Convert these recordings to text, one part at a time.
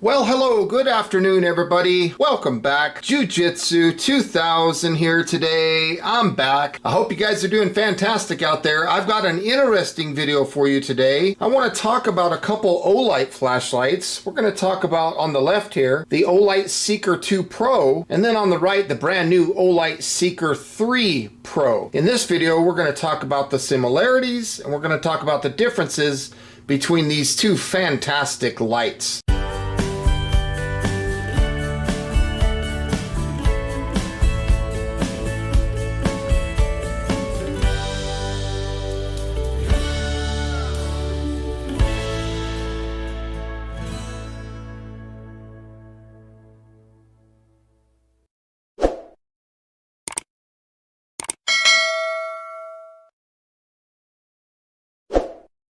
Well, hello, good afternoon, everybody. Welcome back. Jiu-Jitsu 2000 here today. I'm back. I hope you guys are doing fantastic out there. I've got an interesting video for you today. I want to talk about a couple Olight flashlights. We're going to talk about, on the left here, the Olight Seeker 2 Pro, and then on the right, the brand new Olight Seeker 3 Pro. In this video, we're going to talk about the similarities, and we're going to talk about the differences between these two fantastic lights.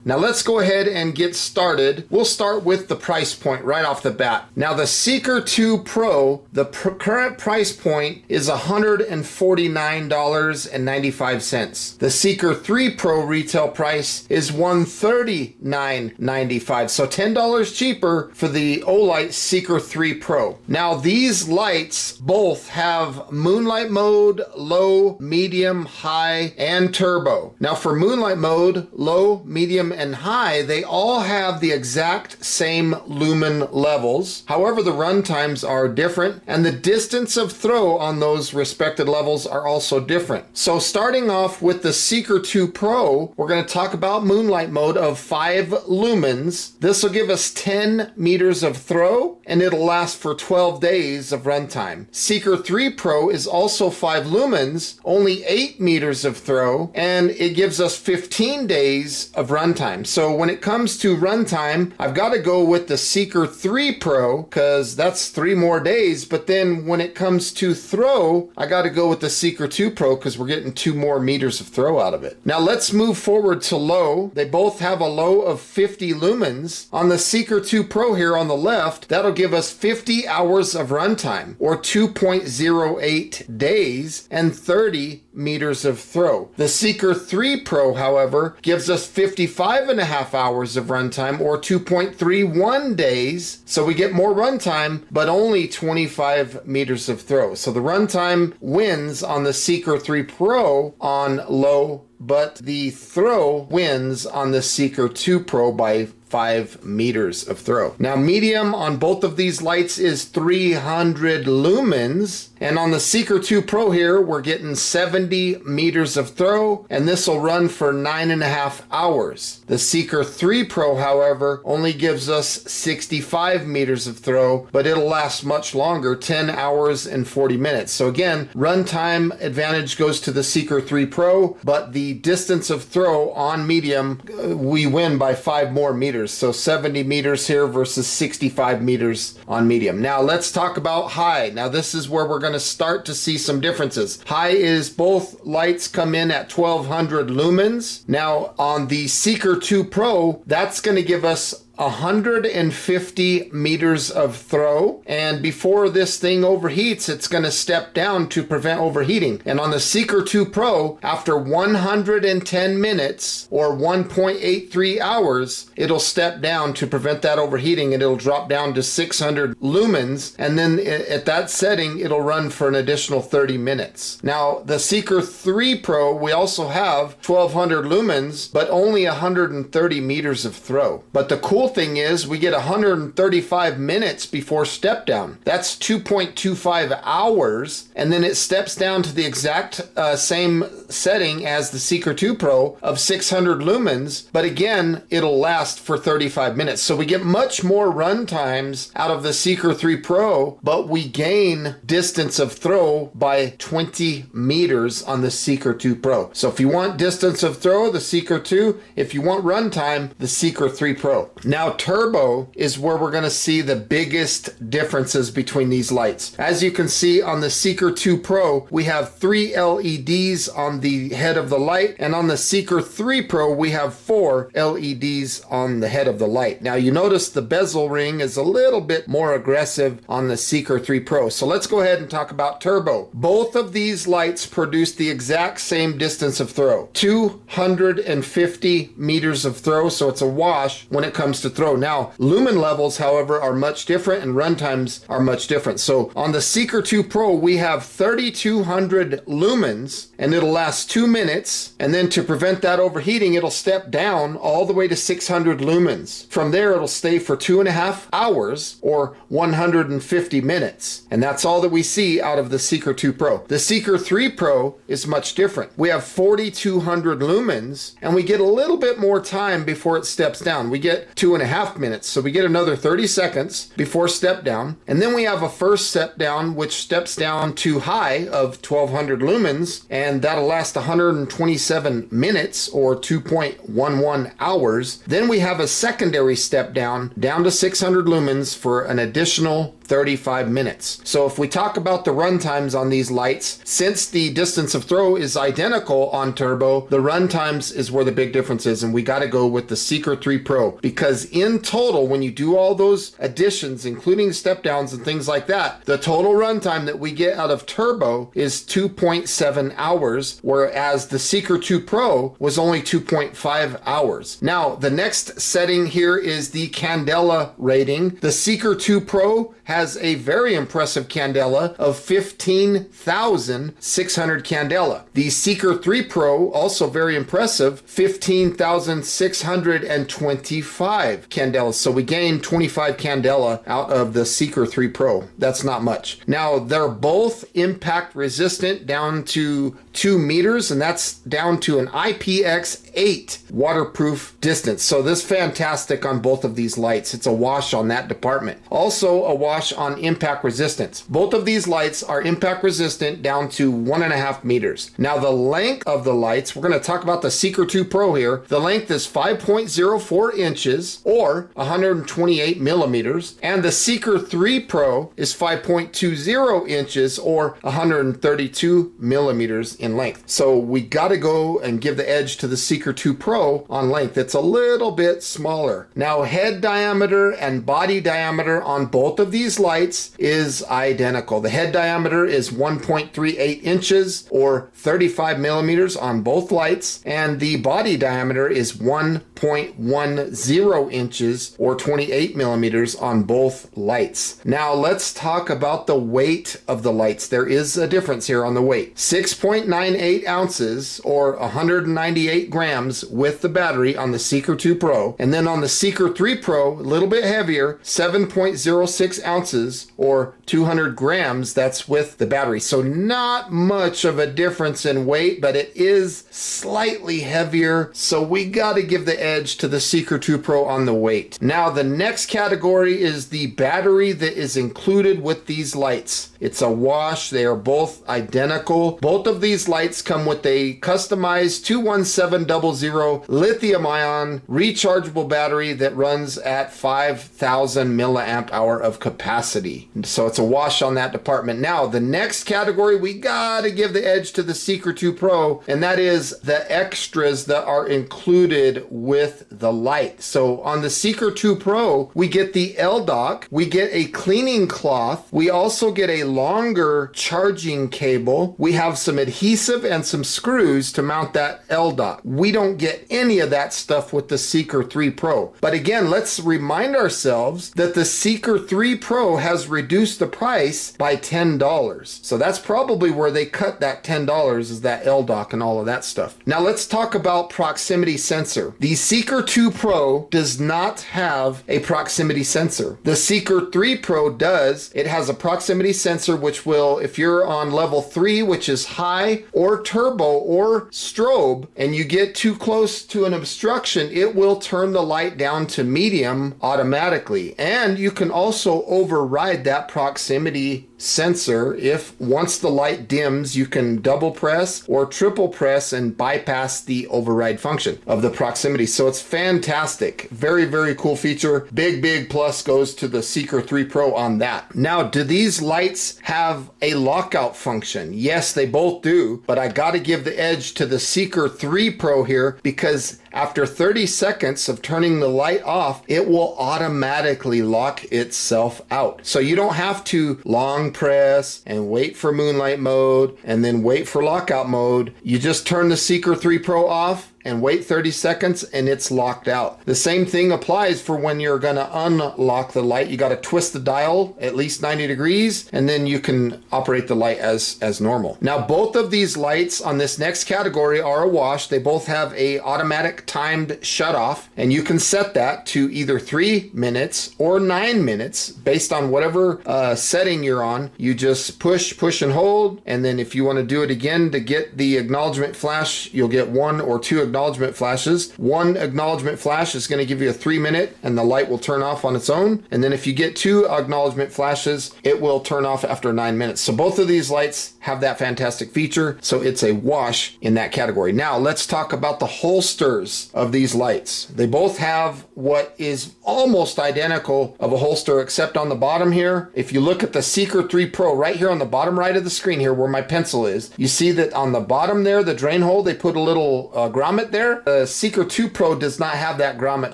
Now let's go ahead and get started. We'll start with the price point right off the bat. Now the Seeker 2 Pro, the current price point is $149.95. The Seeker 3 Pro retail price is $139.95. So $10 cheaper for the Olight Seeker 3 Pro. Now these lights both have moonlight mode, low, medium, high, and turbo. Now for moonlight mode, low, medium, and high, they all have the exact same lumen levels. However, the run times are different, and the distance of throw on those respected levels are also different. So starting off with the Seeker 2 Pro, we're going to talk about moonlight mode of 5 lumens. This will give us 10 meters of throw, and it'll last for 12 days of runtime. Seeker 3 Pro is also 5 lumens, only 8 meters of throw, and it gives us 15 days of runtime. So when it comes to runtime, I've got to go with the Seeker 3 Pro because that's 3 more days. But then when it comes to throw, I got to go with the Seeker 2 Pro because we're getting 2 more meters of throw out of it. Now let's move forward to low. They both have a low of 50 lumens. On the Seeker 2 Pro here on the left, that'll give us 50 hours of runtime or 2.08 days and 30 meters of throw. The Seeker 3 Pro, however, gives us 55.5 hours of runtime or 2.31 days. So we get more runtime, but only 25 meters of throw. So the runtime wins on the Seeker 3 Pro on low, but the throw wins on the Seeker 2 Pro by 5 meters of throw. Now medium on both of these lights is 300 lumens, and on the Seeker 2 Pro here we're getting 70 meters of throw, and this will run for 9.5 hours. The Seeker 3 Pro, however, only gives us 65 meters of throw, but it'll last much longer, 10 hours and 40 minutes. So again, runtime advantage goes to the Seeker 3 Pro, but the distance of throw on medium, we win by 5 more meters. So 70 meters here versus 65 meters on medium. Now let's talk about high. Now this is where we're going to start to see some differences. High is both lights come in at 1200 lumens. Now on the Seeker 2 Pro, that's going to give us 150 meters of throw, and before this thing overheats, it's going to step down to prevent overheating. And on the Seeker 2 Pro, after 110 minutes or 1.83 hours, it'll step down to prevent that overheating, and it'll drop down to 600 lumens, and then at that setting it'll run for an additional 30 minutes. Now the Seeker 3 Pro, we also have 1200 lumens, but only 130 meters of throw. But the cool thing is we get 135 minutes before step down. That's 2.25 hours, and then it steps down to the exact same setting as the Seeker 2 Pro of 600 lumens, but again it'll last for 35 minutes. So we get much more run times out of the Seeker 3 Pro, but we gain distance of throw by 20 meters on the Seeker 2 Pro. So if you want distance of throw, the Seeker 2. If you want run time, the Seeker 3 Pro. Now turbo is where we're going to see the biggest differences between these lights. As you can see on the Seeker 2 Pro, we have 3 LEDs on on the head of the light, and on the Seeker 3 Pro we have 4 LEDs on the head of the light. Now you notice the bezel ring is a little bit more aggressive on the Seeker 3 Pro. So let's go ahead and talk about turbo. Both of these lights produce the exact same distance of throw, 250 meters of throw, so it's a wash when it comes to throw. Now lumen levels, however, are much different and runtimes are much different. So on the Seeker 2 Pro we have 3200 lumens and it'll last 2 minutes, and then to prevent that overheating it'll step down all the way to 600 lumens. From there it'll stay for 2.5 hours or 150 minutes, and that's all that we see out of the Seeker 2 Pro. The Seeker 3 Pro is much different. We have 4200 lumens and we get a little bit more time before it steps down. We get 2.5 minutes, so we get another 30 seconds before step down, and then we have a first step down which steps down to high of 1200 lumens, and that'll last 127 minutes or 2.11 hours. Then we have a secondary step down to 600 lumens for an additional 35 minutes. So if we talk about the run times on these lights, since the distance of throw is identical on turbo, the run times is where the big difference is, and we got to go with the Seeker 3 Pro, because in total, when you do all those additions, including step downs and things like that, the total run time that we get out of turbo is 2.7 hours, whereas the Seeker 2 Pro was only 2.5 hours. Now, the next setting here is the candela rating. The Seeker 2 Pro has a very impressive candela of 15,600 candela. The Seeker 3 Pro, also very impressive, 15,625 candelas. So we gained 25 candela out of the Seeker 3 Pro. That's not much. Now, they're both impact resistant down to 2 meters, and that's down to an IPX8 waterproof distance. So this is fantastic on both of these lights. It's a wash on that department. Also a wash on impact resistance. Both of these lights are impact resistant down to 1.5 meters. Now the length of the lights, we're going to talk about the Seeker 2 Pro here. The length is 5.04 inches or 128 millimeters, and the Seeker 3 Pro is 5.20 inches or 132 millimeters in length. So we got to go and give the edge to the Seeker 2 Pro on length. It's a little bit smaller. Now head diameter and body diameter on both of these lights is identical. The head diameter is 1.38 inches or 35 millimeters on both lights, and the body diameter is 1.10 inches or 28 millimeters on both lights. Now let's talk about the weight of the lights. There is a difference here on the weight. 6.98 ounces or 198 grams with the battery on the Seeker 2 Pro, and then on the Seeker 3 Pro, a little bit heavier, 7.06 ounces or 200 grams, that's with the battery. So not much of a difference in weight, but it is slightly heavier, so we got to give the edge to the Seeker 2 Pro on the weight. Now the next category is the battery that is included with these lights. It's a wash. They are both identical. Both of these lights come with a customized 21700 lithium ion rechargeable battery that runs at 5,000 milliamp hour of capacity. So it's a wash on that department. Now the next category, we gotta give the edge to the Seeker 2 Pro, and that is the extras that are included with the light. So on the Seeker 2 Pro, we get the L dock, we get a cleaning cloth, we also get a longer charging cable, we have some adhesive and some screws to mount that L dock. We don't get any of that stuff with the Seeker 3 Pro. But again, let's remind ourselves that the Seeker 3 Pro has reduced the price by $10. So that's probably where they cut that $10, is that L dock and all of that stuff. Now let's talk about proximity sensor. The Seeker 2 Pro does not have a proximity sensor. The Seeker 3 Pro does. It has a proximity sensor which will, if you're on level 3, which is high or turbo or strobe, and you get too close to an obstruction, it will turn the light down to medium automatically. And you can also override that proximity sensor. If once the light dims, you can double press or triple press and bypass the override function of the proximity. So it's fantastic. Very, very cool feature. Big plus goes to the Seeker 3 Pro on that. Now, do these lights have a lockout function? Yes, they both do, but I got to give the edge to the Seeker 3 Pro here, because after 30 seconds of turning the light off, it will automatically lock itself out. So you don't have to long press and wait for moonlight mode and then wait for lockout mode. You just turn the Seeker 3 Pro off and wait 30 seconds and it's locked out. The same thing applies for when you're gonna unlock the light. You gotta twist the dial at least 90 degrees and then you can operate the light as normal. Now, both of these lights on this next category are a wash. They both have a automatic timed shut off, and you can set that to either 3 minutes or 9 minutes based on whatever setting you're on. You just push and hold, and then if you want to do it again to get the acknowledgement flash, you'll get 1 or 2 acknowledgement flashes. One acknowledgement flash is going to give you a 3 minute and the light will turn off on its own. And then if you get 2 acknowledgement flashes, it will turn off after 9 minutes. So both of these lights have that fantastic feature. So it's a wash in that category. Now let's talk about the holsters of these lights. They both have what is almost identical of a holster, except on the bottom here. If you look at the Seeker 3 Pro right here on the bottom right of the screen here where my pencil is, you see that on the bottom there, the drain hole, they put a little grommet there. The Seeker 2 Pro does not have that grommet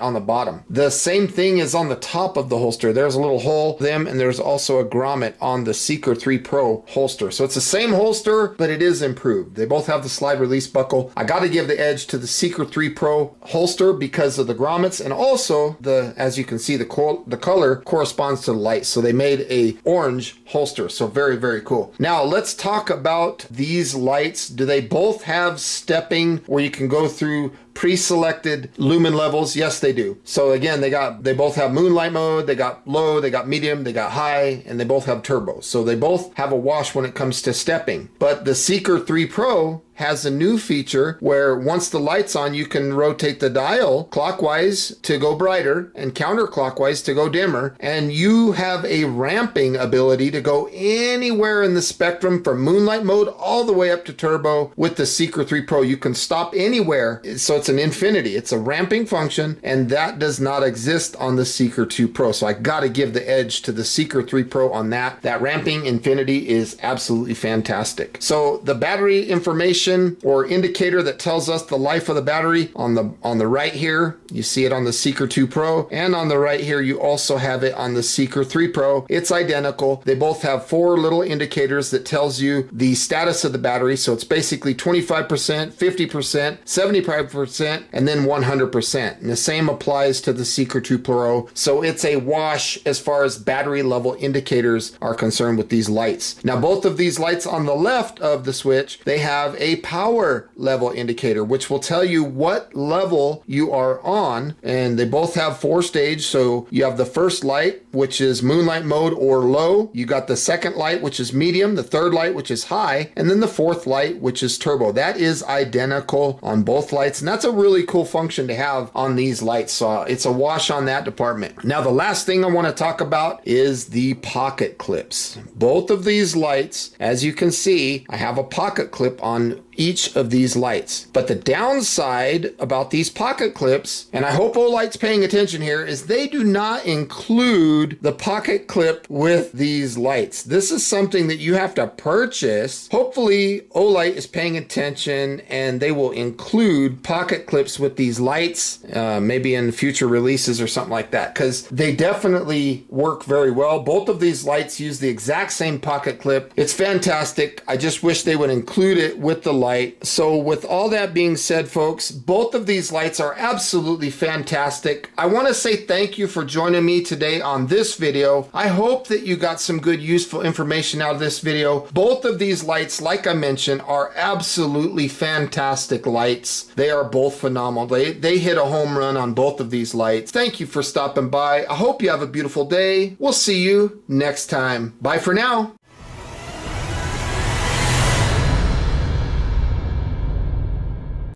on the bottom. The same thing is on the top of the holster. There's a little hole them, and there's also a grommet on the Seeker 3 Pro holster. So it's the same holster, but it is improved. They both have the slide release buckle. I got to give the edge to the Seeker 3 Pro holster because of the grommets, and also as you can see, the color corresponds to the light. So they made a orange holster. So very, very cool. Now let's talk about these lights. Do they both have stepping where you can go through pre-selected lumen levels? Yes, they do. So again, they both have moonlight mode, they got low, they got medium, they got high, and they both have turbo. So they both have a wash when it comes to stepping. But the Seeker 3 Pro has a new feature where once the light's on, you can rotate the dial clockwise to go brighter and counterclockwise to go dimmer. And you have a ramping ability to go anywhere in the spectrum from moonlight mode all the way up to turbo with the Seeker 3 Pro. You can stop anywhere. So it's an infinity. It's a ramping function, and that does not exist on the Seeker 2 Pro. So I got to give the edge to the Seeker 3 Pro on that. That ramping infinity is absolutely fantastic. So the battery information or indicator that tells us the life of the battery on the right here, you see it on the Seeker 2 Pro, and on the right here you also have it on the Seeker 3 Pro. It's identical. They both have 4 little indicators that tells you the status of the battery. So it's basically 25%, 50%, 75%, and then 100%. And the same applies to the Seeker 2 Pro. So it's a wash as far as battery level indicators are concerned with these lights. Now both of these lights on the left of the switch, they have a power level indicator, which will tell you what level you are on. And they both have 4 stage. So you have the first light, which is moonlight mode or low. You got the second light, which is medium, the third light, which is high, and then the fourth light, which is turbo. That is identical on both lights. And that's a really cool function to have on these lights. So it's a wash on that department. Now, the last thing I want to talk about is the pocket clips. Both of these lights, as you can see, I have a pocket clip on each of these lights. But the downside about these pocket clips, and I hope Olight's paying attention here, is they do not include the pocket clip with these lights. This is something that you have to purchase. Hopefully Olight is paying attention and they will include pocket clips with these lights, maybe in future releases or something like that, because they definitely work very well. Both of these lights use the exact same pocket clip. It's fantastic. I just wish they would include it with the light. So with all that being said, folks, both of these lights are absolutely fantastic. I want to say thank you for joining me today on this video. I hope that you got some good, useful information out of this video. Both of these lights, like I mentioned, are absolutely fantastic lights. They are both phenomenal. They hit a home run on both of these lights. Thank you for stopping by. I hope you have a beautiful day. We'll see you next time. Bye for now.